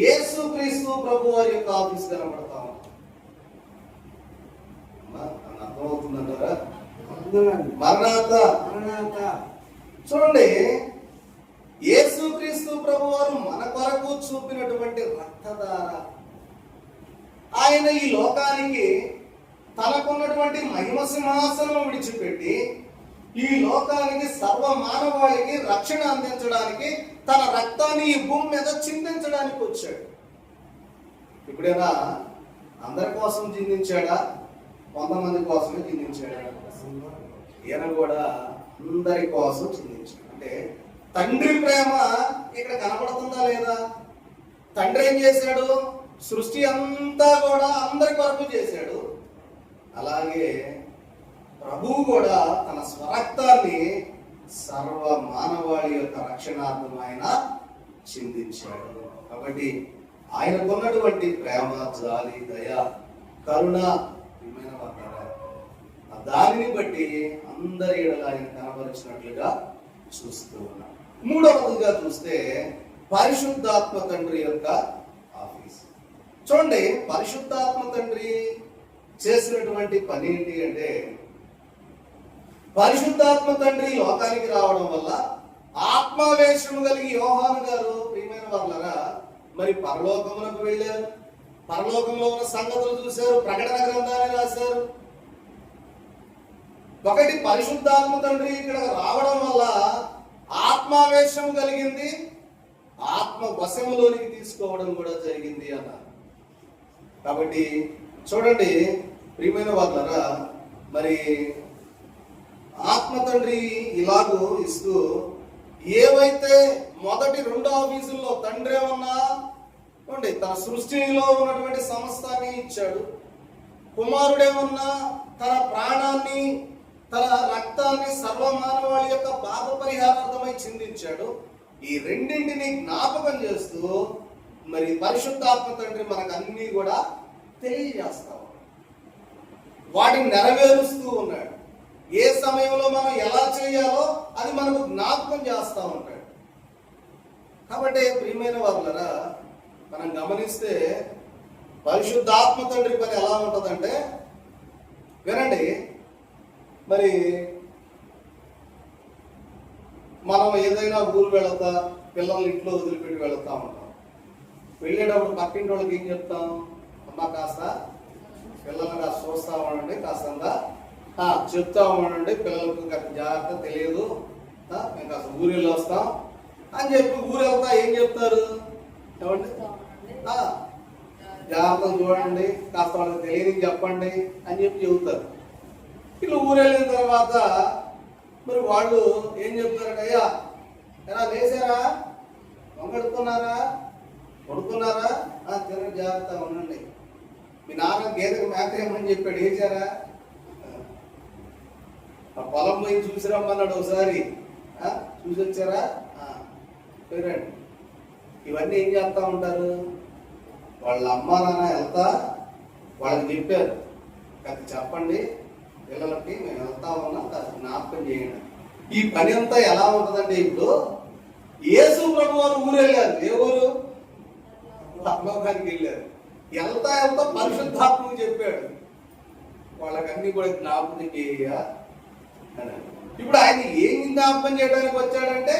యేసుక్రీస్తు ప్రభు వారి యొక్క ఆఫీస్ కనబడతా ఉంది. అర్థమవుతుందంటారా? మరణాత. చూడండి, యేసుక్రీస్తు ప్రభు వారు మన కొరకు చూపినటువంటి రక్తధార, ఆయన ఈ లోకానికి తనకున్నటువంటి మహిమ సింహాసనం విడిచిపెట్టి ఈ లోకానికి సర్వ మానవాళికి రక్షణ అందించడానికి తన రక్తాన్ని ఈ భూమి మీద చిందించడానికి వచ్చాడు. ఇప్పుడైనా అందరి కోసం చిందించాడా? కొంతమంది కోసమే చిందించాడా? ఈయన కూడా అందరి కోసం చిందించాడు. అంటే తండ్రి ప్రేమ ఇక్కడ కనబడుతుందా లేదా? తండ్రి ఏం చేశాడు? సృష్టి అంతా కూడా అందరి కొరకు చేశాడు. అలాగే ప్రభువు కూడా తన స్వరక్తాన్ని సర్వ మానవాళి యొక్క రక్షణార్థం ఆయన చిందించాడు. కాబట్టి ఆయనకున్నటువంటి ప్రేమ, జాలి, దయ, కరుణ, దానిని బట్టి అందరి ఎడల ఆయన కనబరిచినట్లుగా చూస్తూ ఉన్నాం. మూడవదిగా చూస్తే పరిశుద్ధాత్మ తండ్రి యొక్క ఆఫీస్. చూడండి, పరిశుద్ధాత్మ తండ్రి చేసినటువంటి పని ఏంటి అంటే, పరిశుద్ధాత్మ తండ్రి లోకానికి రావడం వల్ల ఆత్మావేశము కలిగి యోహాను గారు, ప్రియమైన వాళ్ళరా, మరి పరలోకమునకు వెళ్ళారు. పరలోకంలో ఉన్న సంగతులు చూశారు, ప్రకటన గ్రంథాన్ని రాశారు. ఒకటి, పరిశుద్ధాత్మ తండ్రి ఇక్కడ రావడం వల్ల ఆత్మావేశం కలిగింది, ఆత్మ వశములోనికి తీసుకోవడం కూడా జరిగింది అన్నారు. కాబట్టి చూడండి ప్రియమైన వాళ్ళరా, మరి ఆత్మ తండ్రి ఇలాగూ ఇస్తూ, ఏవైతే మొదటి 2 ఆఫీసుల్లో తండ్రి ఏమన్నా తన సృష్టిలో ఉన్నటువంటి సమస్తాన్ని ఇచ్చాడు, కుమారుడేమన్నా తన ప్రాణాన్ని, తన రక్తాన్ని సర్వమానవాళి యొక్క పాప పరిహారార్థమై చిందించాడు. ఈ రెండింటిని జ్ఞాపకం చేస్తూ మరి పరిశుద్ధాత్మ తండ్రి మనకు అన్ని కూడా తెలియజేస్తా ఉన్నాడు, వాటిని నెరవేరుస్తూ ఉన్నాడు. ఏ సమయంలో మనం ఎలా చేయాలో అది మనకు జ్ఞాపకం చేస్తూ ఉంటాడు. కాబట్టి ప్రియమైన వాళ్ళరా, మనం గమనిస్తే పరిశుద్ధాత్మ తండ్రి పని ఎలా ఉంటుందంటే, వినండి, మరి మనం ఏదైనా ఊరు వెళతా, పిల్లల్ని ఇంట్లో వదిలిపెట్టి వెళుతూ ఉంటాం. వెళ్ళేటప్పుడు పక్కింటి వాళ్ళకి ఏం చెప్తాం? అమ్మ కాస్త పిల్లల్ని కాస్త చూస్తా ఉండండి, కాస్తంగా చెప్తా ఉండండి, పిల్లలకు కాస్త జాగ్రత్త, తెలియదు, మేము కాస్త ఊరు వెళ్ళి వస్తాం అని చెప్పి ఊరు వెళ్తా ఏం చెప్తారు? ఏమండి, జాగ్రత్తగా చూడండి, కాస్త వాళ్ళకి తెలియని చెప్పండి అని చెప్పి చెబుతారు. వీళ్ళు ఊరు వెళ్ళిన తర్వాత మరి వాళ్ళు ఏం చెప్తారంటే, అయ్యా ఎలా లేచారా, వంగడుకున్నారా, పడుకున్నారా, తిరగ జాగ్రత్తగా ఉండండి మీ నాన్న గేదెకు మేత ఏమని చెప్పాడు, వేసారా? ఆ పొలం పోయి చూసి రమ్మన్నాడు ఒకసారి, చూసి వచ్చారా? పేరండి. ఇవన్నీ ఏం చేస్తా ఉంటారు, వాళ్ళ అమ్మ నాన్న వెళ్తా వాళ్ళకి చెప్పారు, అది చెప్పండి పిల్లలకి, మేము వెళ్తా ఉన్నా జ్ఞాపకం చేయండి. ఈ పని అంతా ఎలా ఉంటుందంటే, ఇప్పుడు యేసు ప్రభు వారు ఊరు వెళ్ళారు. ఏ ఊరు? పరలోకానికి వెళ్ళారు. వెళ్తా వెళ్తా పరిశుద్ధాత్మకు చెప్పాడు, వాళ్ళకన్నీ కూడా జ్ఞాపకం చేయ. ఇప్పుడు ఆయన ఏం జ్ఞాపకం చేయడానికి వచ్చాడంటే,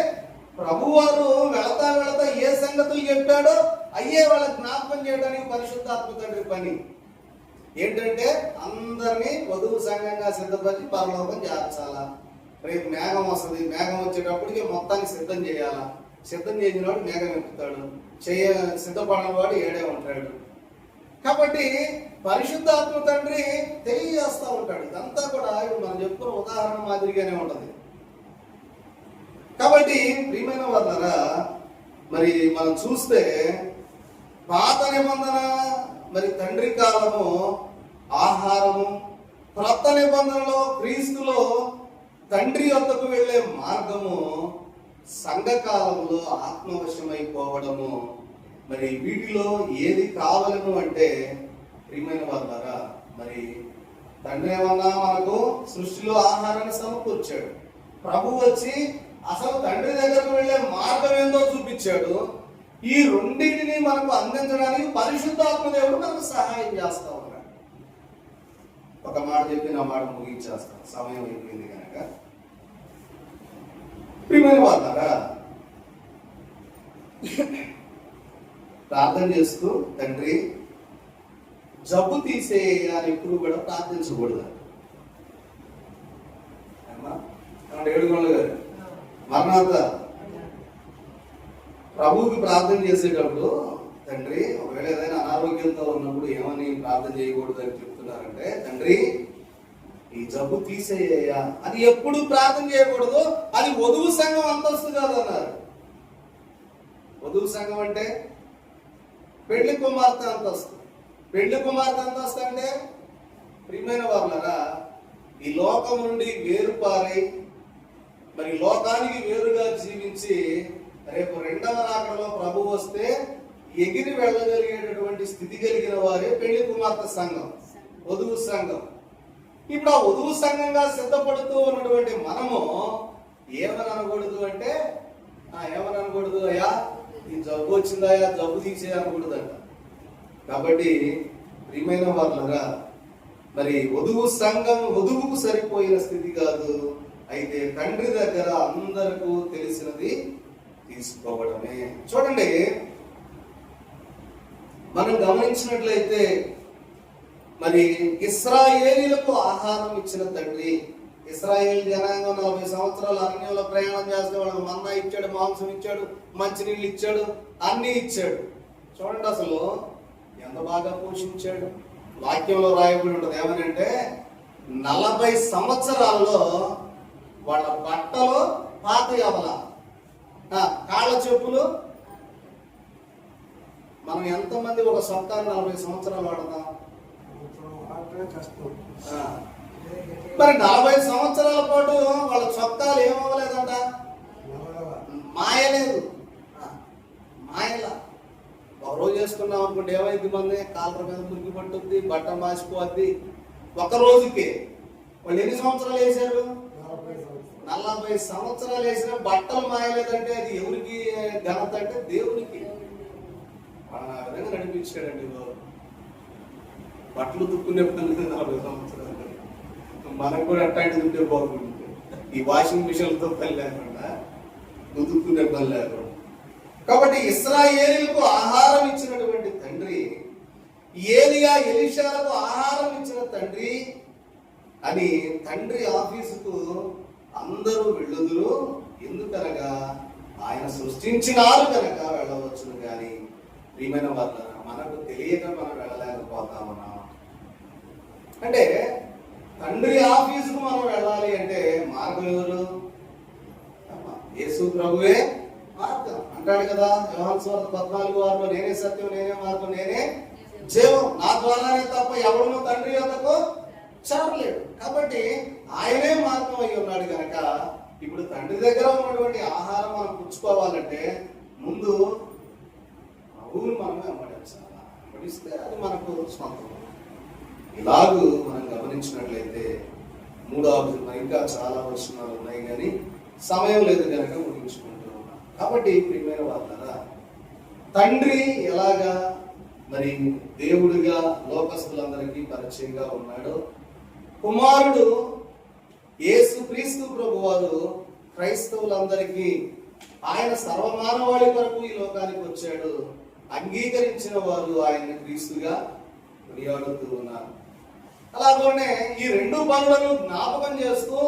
ప్రభువారు వెళతా వెళతా ఏ సంగతులు చెప్పాడో అయ్యే వాళ్ళ జ్ఞాపకం చేయడానికి పరిశుద్ధాత్మ తండ్రి పని. ఏంటంటే అందరినీ వధువు సంఘంగా సిద్ధపరిచి పరలోకం చేర్చాలా. రేపు మేఘం వస్తుంది, మేఘం వచ్చేటప్పటికి మొత్తాన్ని సిద్ధం చేయాలా. సిద్ధం చేసిన వాడు మేఘం ఎక్కుతాడు, సిద్ధపడిన వాడు ఏడే ఉంటాడు. కాబట్టి పరిశుద్ధాత్మ తండ్రి తెలియజేస్తూ ఉంటాడు. ఇదంతా కూడా ఇప్పుడు మనం చెప్పుకున్న ఉదాహరణ మాదిరిగానే ఉంటుంది. కాబట్టి ప్రియమైన వాళ్ళరా, మరి మనం చూస్తే పాత నిబంధన మరి తండ్రి కాలము ఆహారము, క్రొత్త నిబంధనలో క్రీస్తులో తండ్రి వద్దకు వెళ్ళే మార్గము, సంఘకాలంలో ఆత్మవశమైపోవడము. మరి వీటిలో ఏది కావాలను అంటే ప్రియమైన వాళ్ళారా, మరి తండ్రి ఏమన్నా మనకు సృష్టిలో ఆహారాన్ని సమకూర్చాడు. ప్రభు వచ్చి అసలు తండ్రి దగ్గరకు వెళ్ళే మార్గం ఏందో చూపించాడు. ఈ రెండింటిని మనకు అందించడానికి పరిశుద్ధాత్మ దేవుడు మనకు సహాయం చేస్తా ఉన్నాడు. ఒక మాట చెప్పి నా మాట ముగించేస్తాను, సమయం అయిపోయింది కనుక. ప్రియమైన వాళ్ళారా, ప్రార్థన చేస్తూ తండ్రి జబ్బు తీసే అని ఎప్పుడు కూడా ప్రార్థించకూడదు. ఏడుగొండ గారు మరణాత ప్రభువుకి ప్రార్థన చేసేటప్పుడు, తండ్రి ఒకవేళ ఏదైనా అనారోగ్యంతో ఉన్నప్పుడు ఏమని ప్రార్థన చేయకూడదు అని చెప్తున్నారంటే, తండ్రి ఈ జబ్బు తీసేయ్యా అని ఎప్పుడు ప్రార్థన చేయకూడదు. అది వధువు సంఘం అంతస్తు కాదన్నారు. వధువు సంఘం అంటే పెళ్లి కుమార్తె అంతస్తు. పెళ్లి కుమార్తె అంతస్తు అంటే ప్రియమైన వాళ్ళరా, ఈ లోకం నుండి వేరుపారై మరి లోకానికి వేరుగా జీవించి రేపు రెండవ రాకడలో ప్రభు వస్తే ఎగిరి వెళ్ళగలిగేటటువంటి స్థితి కలిగిన వారే పెళ్లి కుమార్తె సంఘం, వధువు సంఘం. ఇప్పుడు ఆ వధువు సంఘంగా సిద్ధపడుతూ ఉన్నటువంటి మనము ఏమని అనకూడదు అంటే, ఏమని అనకూడదు, అయ్యా ఈ జబ్బు వచ్చిందయా, జబ్బు తీసే అనకూడదంట. కాబట్టి ప్రియమైన వాళ్ళరా, మరి వధువు సంఘం వధువుకు సరిపోయిన స్థితి కాదు. అయితే తండ్రి దగ్గర అందరికీ తెలిసినది తీసుకోవడమే. చూడండి, మనం గమనించినట్లయితే మరి ఇశ్రాయేలీలకు ఆహారం ఇచ్చిన తండ్రి, ఇశ్రాయేల్ జనాంగం 40 సంవత్సరాలు అరణ్యంలో ప్రయాణం చేస్తే వాళ్ళకి మన్నా ఇచ్చాడు, మాంసం ఇచ్చాడు, మంచినీళ్ళు ఇచ్చాడు, అన్ని ఇచ్చాడు. చూడండి అసలు ఎంత బాగా పోషించాడు. వాక్యంలో రాయబడి ఉంటుంది ఏమనంటే, 40 సంవత్సరాల్లో వాళ్ళ బట్టలు పాత అవల, కాళ్ళ చెప్పులు. మనం ఎంతమంది ఒక సొంతాన్ని 40 సంవత్సరాలు వాడతాం? మరి 40 సంవత్సరాల పాటు వాళ్ళ చొక్కాలు ఏమవ్వలేదంట, మాయలేదు. మాయలా ఒక రోజు వేసుకున్నాం అనుకుంటే ఏమైంది, మంది కాళ్ళ మీద మురికి పట్టుద్ది, బట్ట మాసిపోద్ది. ఒక రోజుకి వాళ్ళు ఎన్ని సంవత్సరాలు వేశారు? 40 సంవత్సరాలు వేసిన బట్టలు మాయలేదంటే అది ఎవరికి ఘనత అంటే దేవునికి. వాళ్ళని ఆ విధంగా నడిపించాడండి. బట్టలు తుక్కునే పని 40 సంవత్సరాలు. మనకు కూడా అట్లాంటిది ఉంటే బాగుంటుంది. ఈ వాషింగ్ మిషన్లతో పని లేకుండా, తుక్కునే పని లేకుండా. కాబట్టి ఇశ్రాయేలీలకు ఆహారం ఇచ్చినటువంటి తండ్రి, ఏలియా ఎలీషాలకు ఆహారం ఇచ్చిన తండ్రి అని తండ్రి ఆఫీసుకు అందరూ వెళ్ళుదురు. ఎందుకనగా ఆయన సృష్టించినారు కనుక వెళ్ళవచ్చును. కానీ ప్రియమైన వాళ్ళ మనకు తెలియక మనం వెళ్ళలేకపోతామన్నా. అంటే తండ్రి ఆఫీసుకు మనం వెళ్ళాలి అంటే మార్గం ఎవరు? యేసు ప్రభువే మార్గం అంటాడు కదా. యోహాను సువార్త 14:6, నేనే సత్యం, నేనే మార్గం, నేనే జీవం, నా ద్వారానే తప్ప ఎవడను తండ్రి యొద్దకు చేరలేడు. కాబట్టి ఆయనే మార్గం అయి ఉన్నాడు కనుక ఇప్పుడు తండ్రి దగ్గర ఉన్నటువంటి ఆహారం మనం పుచ్చుకోవాలంటే ముందు ప్రభువుని మనమే వెంబడించాలా. వెంబడిస్తే అది మనకు సొంతం. ఇలాగూ మనం గమనించినట్లయితే మూడవ ఇంకా చాలా వచనాలు ఉన్నాయి కానీ సమయం లేదు కనుక ముగించుకుంటూ ఉన్నాం. కాబట్టి ప్రియమైన వాళ్ళరా, తండ్రి ఎలాగా మరి దేవుడిగా లోకస్తులందరికీ పరిచయంగా ఉన్నాడో, కుమారుడు యేసుక్రీస్తు ప్రభువారు క్రైస్తవులందరికీ ఆయన సర్వమానవాళి కొరకు ఈ లోకానికి వచ్చాడు, అంగీకరించిన వారు ఆయన క్రీస్తుగా కొనియాడుతూ ఉన్నారు. అలాగే ఈ రెండు పనులను జ్ఞాపకం చేస్తూ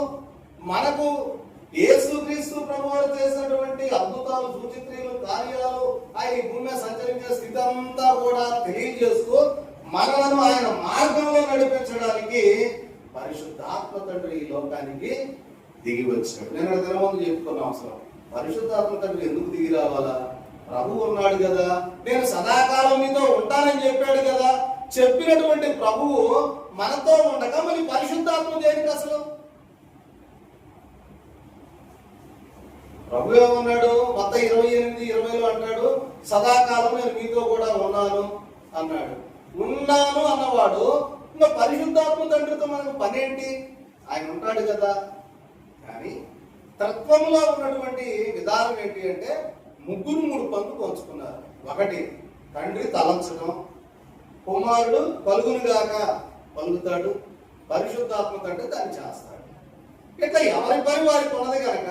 మనకు యేసుక్రీస్తు ప్రభువారు చేసినటువంటి అద్భుతాలు, సూచిక్రియలు, కార్యాలు, ఆయన ఈ భూమి మీద సంచరించే స్థితి అంతా కూడా తెలియజేస్తూ మనలను ఆయన మార్గంలో నడిపించడానికి పరిశుద్ధాత్మ తండ్రి ఈ లోకానికి దిగి వచ్చాడు. నేను దినమందు చెప్పుకున్న అవసరం, పరిశుద్ధాత్మ తండ్రి ఎందుకు దిగి రావాలా? ప్రభు ఉన్నాడు కదా, నేను సదాకాలం మీతో ఉంటానని చెప్పాడు కదా. చెప్పినటువంటి ప్రభువు మనతో ఉండగా మరి పరిశుద్ధాత్మ దేనికి అసలు? ప్రభు ఏమన్నాడు? మత్తయి 28:20 అంటాడు, సదాకాలం నేను మీతో కూడా ఉన్నాను అన్నాడు. ఉన్నాను అన్నవాడు ఇంకా పరిశుద్ధాత్మ తండ్రితో మనకు పనేంటి? ఆయన ఉంటాడు కదా. కానీ తత్వంలో ఉన్నటువంటి విధానం ఏంటి అంటే ముగ్గురు 3 పనులు పంచుకున్నారు. ఒకటి, తండ్రి తలంచడం, కుమారుడు పలుకునుగాక పలుకుతాడు, పరిశుద్ధాత్మ తండ్రి దాన్ని చేస్తాడు. ఇట్లా ఎవరి పని వారికి ఉన్నది కనుక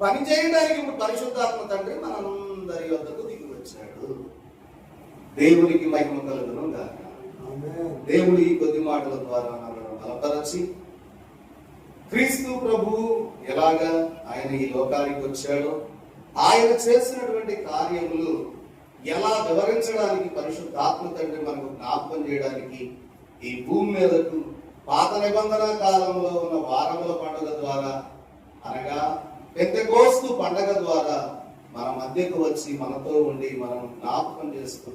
పని చేయడానికి ఇప్పుడు పరిశుద్ధాత్మ తండ్రి మనందరి వద్దకు దిగి వచ్చాడు. దేవునికి మహిమ కలుగును గాక. దేవుడి కొద్ది మాటల ద్వారా మనల్ని బలపరచి, క్రీస్తు ప్రభు ఎలాగా ఆయన ఈ లోకానికి వచ్చాడో, ఆయన చేసినటువంటి కార్యములు ఎలా వివరించడానికి పరిశుద్ధాత్మ తండ్రి మనకు జ్ఞాపకం చేయడానికి ఈ భూమి మీదకు పాత నిబంధన కాలంలో ఉన్న వారముల పండుగ ద్వారా, అనగా పెంతెకోస్తు పండుగ ద్వారా మన మధ్యకు వచ్చి మనతో ఉండి మనం జ్ఞాపకం చేస్తూ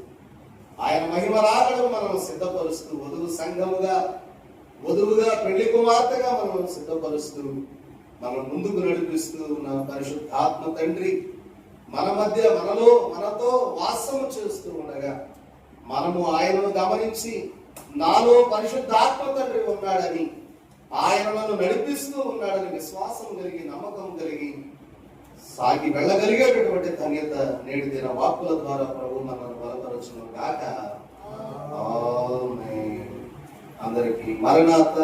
ఆయన మహిమ రాగడం మనం సిద్ధపరుస్తూ వధువుగా పెళ్లి కుమార్తెగా మనం సిద్ధపరుస్తూ మనం ముందుకు నడిపిస్తూ ఉన్న పరిశుద్ధాత్మ తండ్రి మన మధ్య మనతో వాసము చేస్తూ ఉండగా మనము ఆయనను గమనించి నాలో పరిశుద్ధాత్మ తండ్రి ఉన్నాడని, ఆయన నన్ను నడిపిస్తూ ఉన్నాడని విశ్వాసం కలిగి, నమ్మకం కలిగి సాగి వెళ్ళగలిగేటటువంటి ధన్యత నేటి దిన వాక్కుల ద్వారా ప్రభు మనల్ని బలపరచును గాక. ఆమేన్. అందరికీ మరణాత.